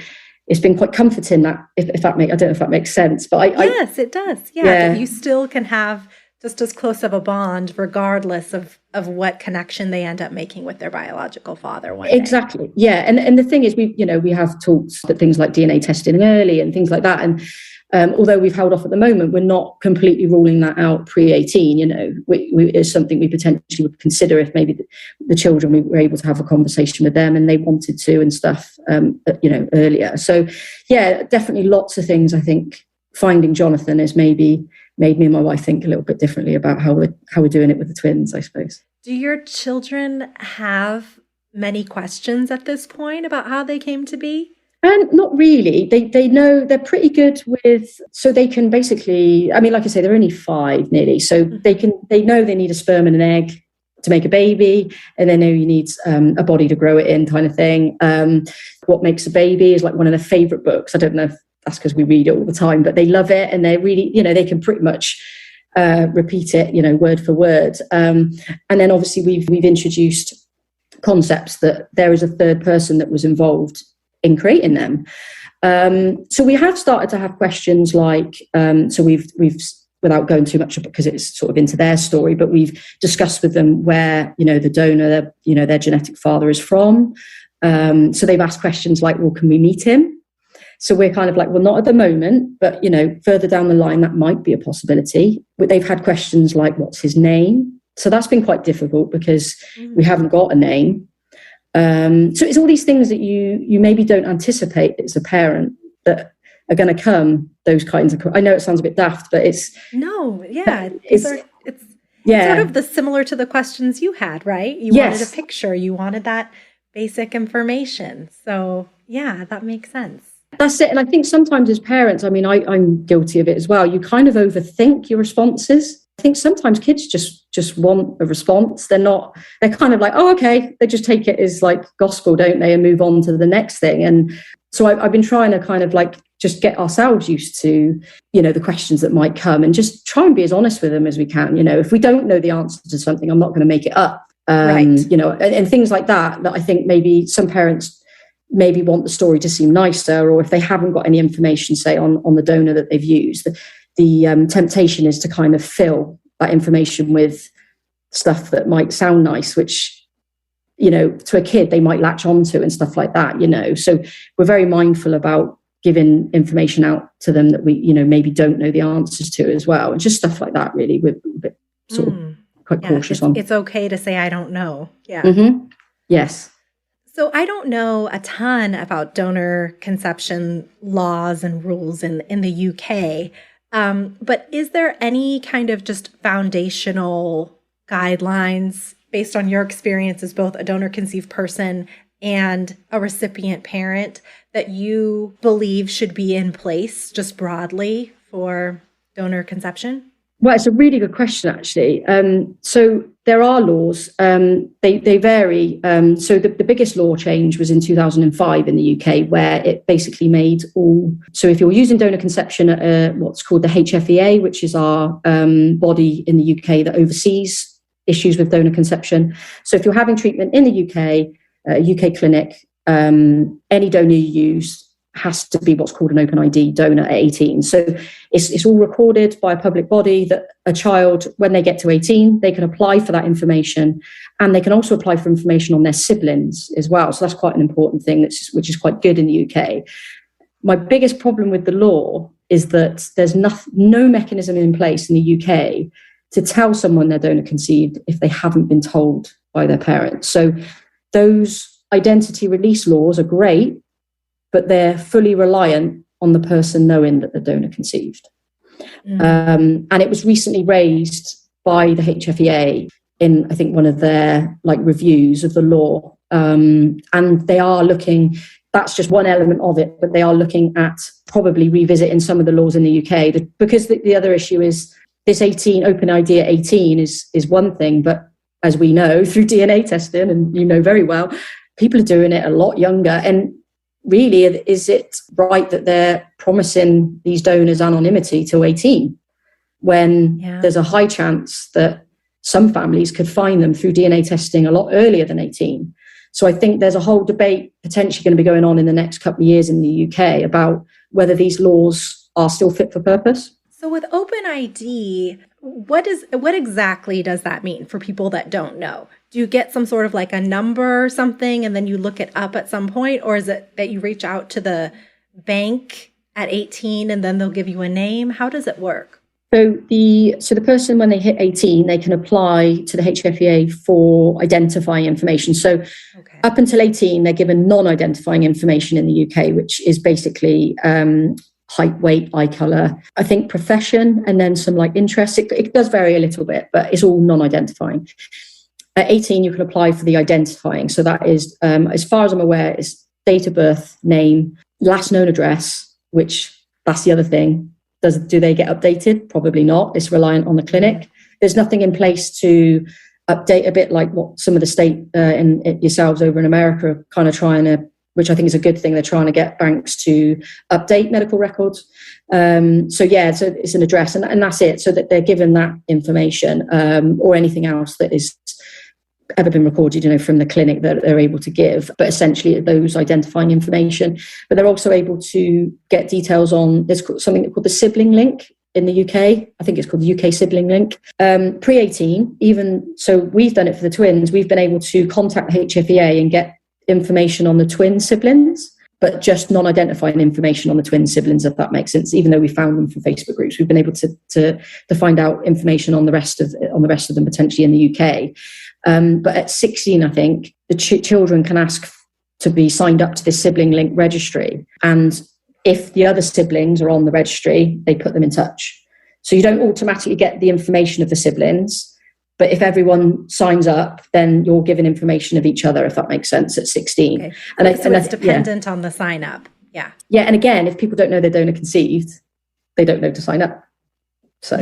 Speaker 4: it's been quite comforting that, if that makes, I don't know if that makes sense, but
Speaker 5: yes, it does. Yeah. That you still can have just as close of a bond, regardless of what connection they end up making with their biological father one day.
Speaker 4: Exactly. Yeah. And the thing is, we have talked that things like DNA testing early and things like that. And although we've held off at the moment, we're not completely ruling that out pre-18. It's something we potentially would consider if maybe the children, we were able to have a conversation with them and they wanted to and stuff, earlier. So yeah, definitely lots of things. I think finding Jonathan has maybe made me and my wife think a little bit differently about how we're doing it with the twins, I suppose.
Speaker 5: Do your children have many questions at this point about how they came to be?
Speaker 4: And not really. They know, they're pretty good with, so they can basically, I mean, like I say, they're only 5 nearly. So they know they need a sperm and an egg to make a baby, and they know you need a body to grow it in, kind of thing. What Makes a Baby is like one of their favorite books. I don't know if that's because we read it all the time, but they love it, and they're really, they can pretty much repeat it, word for word. And then obviously we've introduced concepts that there is a third person that was involved in creating them. So we have started to have questions like, so we've without going too much because it's sort of into their story, but we've discussed with them where, the donor, their genetic father is from. So they've asked questions like, well, can we meet him? So we're kind of like, well, not at the moment, but, further down the line, that might be a possibility. But they've had questions like, what's his name? So that's been quite difficult because we haven't got a name. So it's all these things that you maybe don't anticipate as a parent that are going to come, those kinds of, I know it sounds a bit daft, but it's... No, yeah.
Speaker 5: It's sort of similar to the questions you had, right? You wanted a picture, you wanted that basic information. So yeah, that makes sense.
Speaker 4: That's it. And I think sometimes as parents, I mean, I'm guilty of it as well. You kind of overthink your responses. I think sometimes kids just want a response. They're kind of like, oh, okay. They just take it as like gospel, don't they? And move on to the next thing. And so I've been trying to kind of like just get ourselves used to, the questions that might come and just try and be as honest with them as we can. If we don't know the answer to something, I'm not going to make it up. Right. And things like that I think maybe some parents maybe want the story to seem nicer, or if they haven't got any information, say on the donor that they've used, the temptation is to kind of fill that information with stuff that might sound nice, which to a kid they might latch onto and stuff like that, So we're very mindful about giving information out to them that we, maybe don't know the answers to as well. And just stuff like that, really, we're a bit sort of quite cautious on.
Speaker 5: It's okay to say, I don't know. Yeah.
Speaker 4: Mm-hmm. Yes.
Speaker 5: So I don't know a ton about donor conception laws and rules in the UK, but is there any kind of just foundational guidelines based on your experience as both a donor-conceived person and a recipient parent that you believe should be in place just broadly for donor conception?
Speaker 4: Well, it's a really good question, actually. So there are laws. They vary. So the biggest law change was in 2005 in the UK, where it basically made all. So if you're using donor conception at what's called the HFEA, which is our body in the UK that oversees issues with donor conception. So if you're having treatment in the UK, UK clinic, any donor you use has to be what's called an open ID donor at 18. So it's all recorded by a public body that a child, when they get to 18, they can apply for that information, and they can also apply for information on their siblings as well. So that's quite an important thing, which is quite good in the UK. My biggest problem with the law is that there's no mechanism in place in the UK to tell someone they're donor conceived if they haven't been told by their parents. So those identity release laws are great, but they're fully reliant on the person knowing that they're donor conceived. And it was recently raised by the HFEA in, I think, one of their reviews of the law. And they are looking, that's just one element of it, but they are looking at probably revisiting some of the laws in the UK, because the other issue is this 18, open ID at 18 is one thing, but as we know through DNA testing, and very well, people are doing it a lot younger. And really, is it right that they're promising these donors anonymity till 18 when there's a high chance that some families could find them through DNA testing a lot earlier than 18? So I think there's a whole debate potentially going to be going on in the next couple of years in the UK about whether these laws are still fit for purpose.
Speaker 5: So with open ID, what exactly does that mean for people that don't know? Do you get some sort of a number or something and then you look it up at some point? Or is it that you reach out to the bank at 18 and then they'll give you a name? How does it work?
Speaker 4: So the person, when they hit 18, they can apply to the HFEA for identifying information. So up until 18, they're given non-identifying information in the UK, which is basically height, weight, eye color, I think profession, and then some interest. It does vary a little bit, but it's all non-identifying. At 18, you can apply for the identifying. So that is, as far as I'm aware, is date of birth, name, last known address, which that's the other thing. Do they get updated? Probably not. It's reliant on the clinic. There's nothing in place to update, a bit like what some of the state and yourselves over in America are kind of trying to, which I think is a good thing. They're trying to get banks to update medical records. So it's an address and that's it. So that they're given that information or anything else that is ever been recorded, from the clinic that they're able to give, but essentially those identifying information. But they're also able to get details on, there's something called the sibling link in the UK. I think it's called the UK sibling link. Pre-18, even, so we've done it for the twins. We've been able to contact the HFEA and get information on the twin siblings, but just non-identifying information on the twin siblings, if that makes sense. Even though we found them from Facebook groups, we've been able to find out information on the rest of them potentially in the UK. But at 16, I think the children can ask to be signed up to this sibling link registry, and if the other siblings are on the registry, they put them in touch. So you don't automatically get the information of the siblings, but if everyone signs up, then you're given information of each other, if that makes sense, at 16.
Speaker 5: Okay. And it's dependent on the sign up. Yeah. Yeah.
Speaker 4: And again, if people don't know they're donor conceived, they don't know to sign up. So,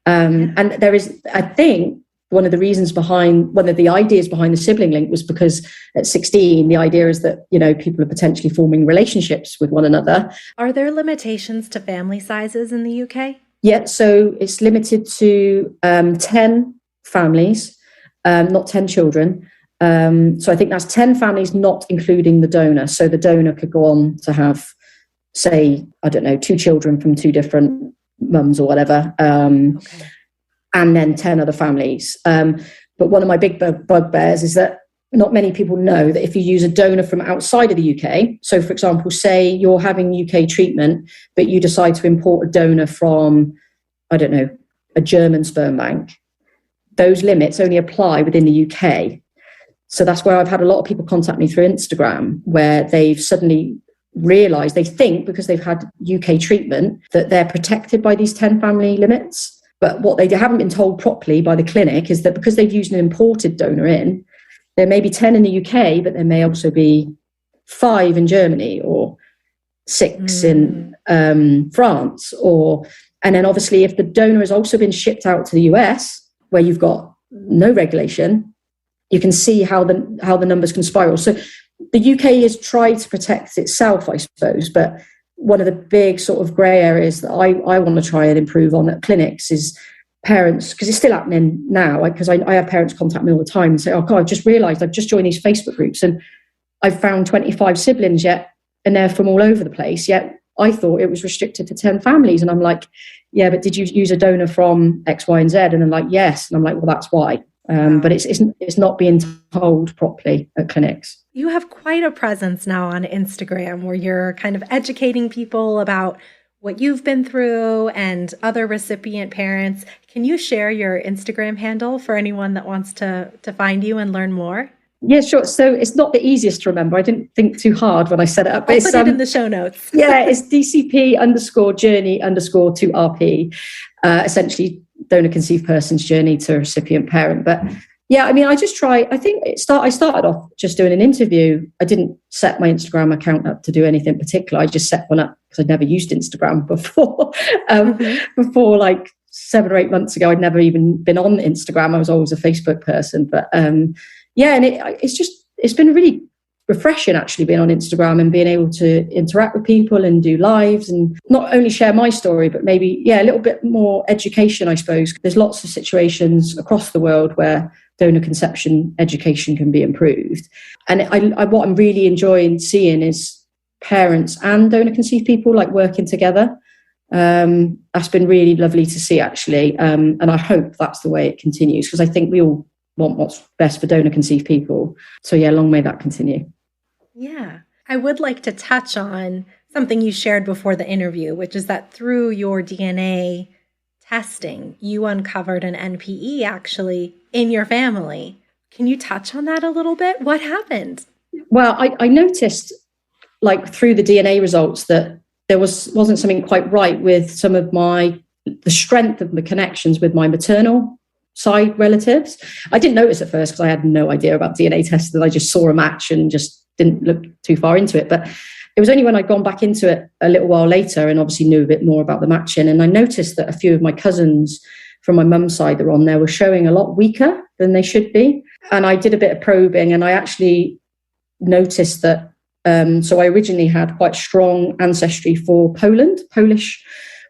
Speaker 4: and there is, I think, one of the ideas behind the sibling link was because at 16, the idea is that, people are potentially forming relationships with one another.
Speaker 5: Are there limitations to family sizes in the UK?
Speaker 4: Yeah, so it's limited to 10 families, not 10 children. So I think that's 10 families, not including the donor. So the donor could go on to have, say, 2 children from 2 different mums or whatever. And then 10 other families. But one of my big bugbears is that not many people know that if you use a donor from outside of the UK, so for example, say you're having UK treatment, but you decide to import a donor from, I don't know, a German sperm bank, those limits only apply within the UK. So that's where I've had a lot of people contact me through Instagram, where they've suddenly realised, they think because they've had UK treatment that they're protected by these 10 family limits. But what they haven't been told properly by the clinic is that because they've used an imported donor in, there may be 10 in the UK, but there may also be 5 in Germany or 6 in France. And then obviously if the donor has also been shipped out to the US, where you've got no regulation, you can see how the numbers can spiral. So the UK has tried to protect itself, I suppose, but one of the big sort of grey areas that I want to try and improve on at clinics is parents, because it's still happening now, because I have parents contact me all the time and say, oh God, I've just realised I've just joined these Facebook groups and I've found 25 siblings yet, and they're from all over the place, yet I thought it was restricted to 10 families. And I'm like, yeah, but did you use a donor from X, Y, and Z? And they're like, yes. And I'm like, well, that's why. But it's not being told properly at clinics.
Speaker 5: You have quite a presence now on Instagram where you're kind of educating people about what you've been through and other recipient parents. Can you share your Instagram handle for anyone that wants to find you and learn more?
Speaker 4: Yeah, sure. So it's not the easiest to remember. I didn't think too hard when I set it up.
Speaker 5: I'll put it in the show notes.
Speaker 4: Yeah, it's DCP_journey_2RP. Essentially, donor conceived person's journey to recipient parent. But yeah, I mean, I just try. I think I started off just doing an interview. I didn't set my Instagram account up to do anything particular. I just set one up because I'd never used Instagram before. Before like 7 or 8 months ago, I'd never even been on Instagram. I was always a Facebook person. But yeah, and it's been really refreshing actually being on Instagram and being able to interact with people and do lives and not only share my story, but maybe, a little bit more education, I suppose. There's lots of situations across the world where donor conception education can be improved. And what I'm really enjoying seeing is parents and donor conceived people like working together. That's been really lovely to see actually. And I hope that's the way it continues, because I think we all want what's best for donor conceived people. So yeah, long may that continue.
Speaker 5: Yeah. I would like to touch on something you shared before the interview, which is that through your DNA testing, you uncovered an NPE actually in your family. Can you touch on that a little bit? What happened?
Speaker 4: Well, I noticed like through the DNA results that there wasn't something quite right with some of the strength of the connections with my maternal side relatives. I didn't notice at first because I had no idea about DNA testing. I just saw a match and just didn't look too far into it. But it was only when I'd gone back into it a little while later and obviously knew a bit more about the matching. And I noticed that a few of my cousins from my mum's side that were on there were showing a lot weaker than they should be. And I did a bit of probing and I actually noticed that, so I originally had quite strong ancestry for Poland, Polish,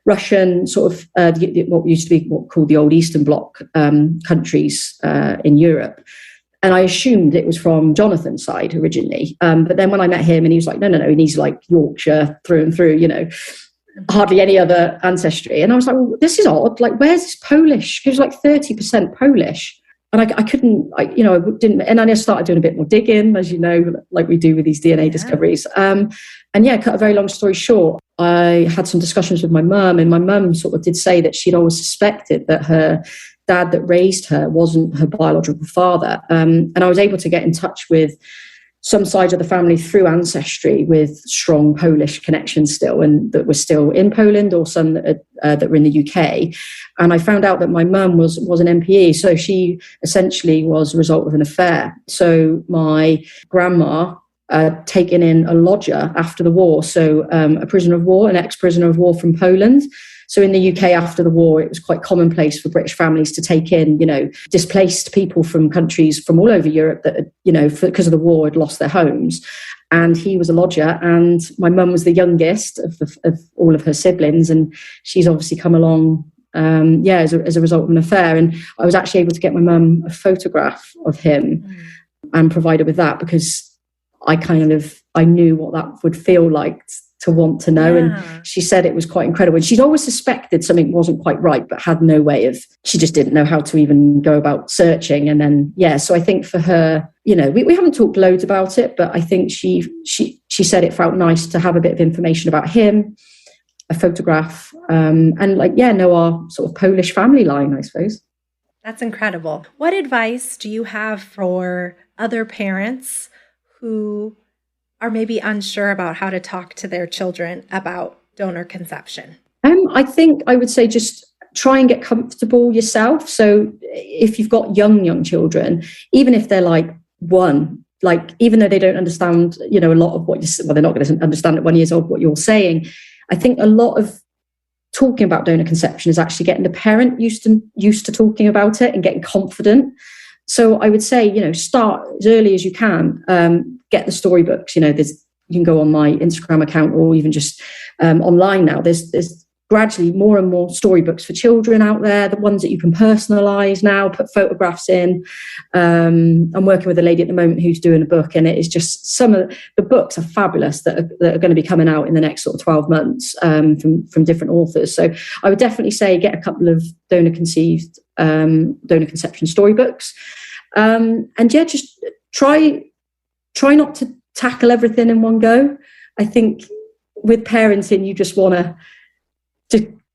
Speaker 4: Russian, sort of what used to be called the old Eastern Bloc countries in Europe. And I assumed it was from Jonathan's side originally. But then when I met him and he was like, no, and he's like Yorkshire through and through, hardly any other ancestry. And I was like, well, this is odd. Like, where's this Polish? He was like 30% Polish. And I didn't, and I just started doing a bit more digging, as you know, like we do with these DNA discoveries. And cut a very long story short, I had some discussions with my mum, and my mum sort of did say that she'd always suspected that her dad that raised her wasn't her biological father. And I was able to get in touch with some sides of the family through ancestry with strong Polish connections still, and that were still in Poland, or some that were in the UK. And I found out that my mum was an NPE. So she essentially was a result of an affair. So my grandma taken in a lodger after the war. So a prisoner of war, an ex-prisoner of war from Poland. So in the UK after the war, it was quite commonplace for British families to take in, displaced people from countries from all over Europe that, because of the war had lost their homes. And he was a lodger, and my mum was the youngest of all of her siblings. And she's obviously come along, as a result of an affair. And I was actually able to get my mum a photograph of him and provide her with that, because I knew what that would feel like to want to know. And she said it was quite incredible. And she'd always suspected something wasn't quite right, but had no way she just didn't know how to even go about searching. And then, so I think for her, we haven't talked loads about it, but I think she said it felt nice to have a bit of information about him, a photograph, and know our sort of Polish family line, I suppose.
Speaker 5: That's incredible. What advice do you have for other parents who are maybe unsure about how to talk to their children about donor conception?
Speaker 4: I think I would say just try and get comfortable yourself. So if you've got young children, even if they're like one, like even though they don't understand, a lot of what they're not going to understand at 1 year old what you're saying. I think a lot of talking about donor conception is actually getting the parent used to talking about it and getting confident. So I would say, start as early as you can. Get the storybooks. You can go on my Instagram account or even just online now. There's gradually more and more storybooks for children out there, the ones that you can personalize now, put photographs in. I'm working with a lady at the moment who's doing a book, and it is just some of the books are fabulous that are going to be coming out in the next sort of 12 months from different authors. So I would definitely say get a couple of donor conception storybooks. Just try not to tackle everything in one go. I think with parenting, you just want to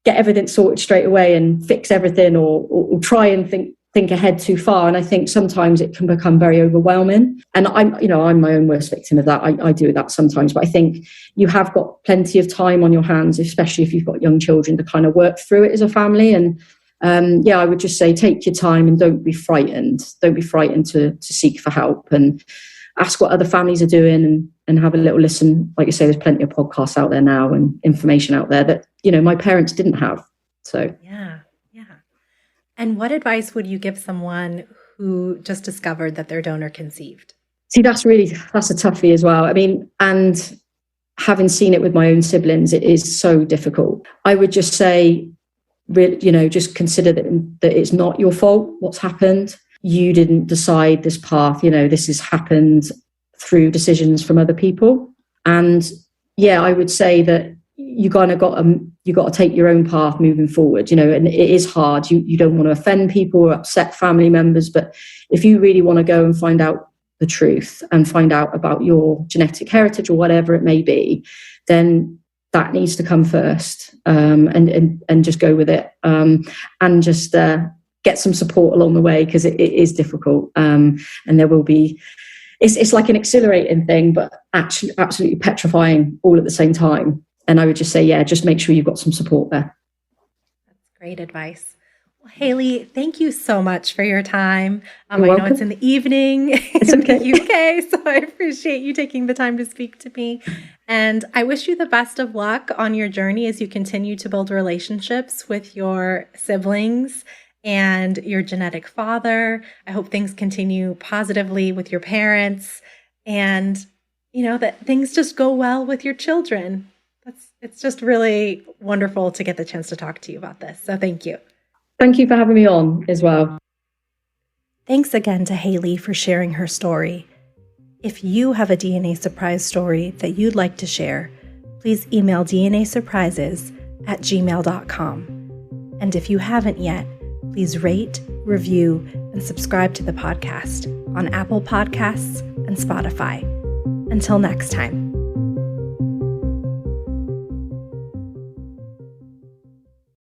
Speaker 4: get everything sorted straight away and fix everything or try and think ahead too far. And I think sometimes it can become very overwhelming. And I'm my own worst victim of that. I do that sometimes, but I think you have got plenty of time on your hands, especially if you've got young children, to kind of work through it as a family. And I would just say, take your time and don't be frightened. Don't be frightened to seek for help and ask what other families are doing and have a little listen. Like you say, there's plenty of podcasts out there now and information out there that, my parents didn't have. So
Speaker 5: yeah. And what advice would you give someone who just discovered that they're donor conceived?
Speaker 4: See, that's a toughie as well. I mean, and having seen it with my own siblings, it is so difficult. I would just say, just consider that it's not your fault what's happened. You didn't decide this path. This has happened through decisions from other people. And I would say that you kind of got to take your own path moving forward, and it is hard. You don't want to offend people or upset family members, but if you really want to go and find out the truth and find out about your genetic heritage or whatever it may be, then that needs to come first, and just go with it, and just get some support along the way, because it is difficult, and there will be. It's like an exhilarating thing, but actually absolutely petrifying all at the same time. And I would just say, just make sure you've got some support there.
Speaker 5: That's great advice. Well, Hayley, thank you so much for your time. I know it's in the evening in the UK, so I appreciate you taking the time to speak to me. And I wish you the best of luck on your journey as you continue to build relationships with your siblings and your genetic father. I hope things continue positively with your parents and, that things just go well with your children. It's just really wonderful to get the chance to talk to you about this. So thank you.
Speaker 4: Thank you for having me on as well.
Speaker 5: Thanks again to Hayley for sharing her story. If you have a DNA surprise story that you'd like to share, please email dnasurprises@gmail.com. And if you haven't yet, please rate, review, and subscribe to the podcast on Apple Podcasts and Spotify. Until next time.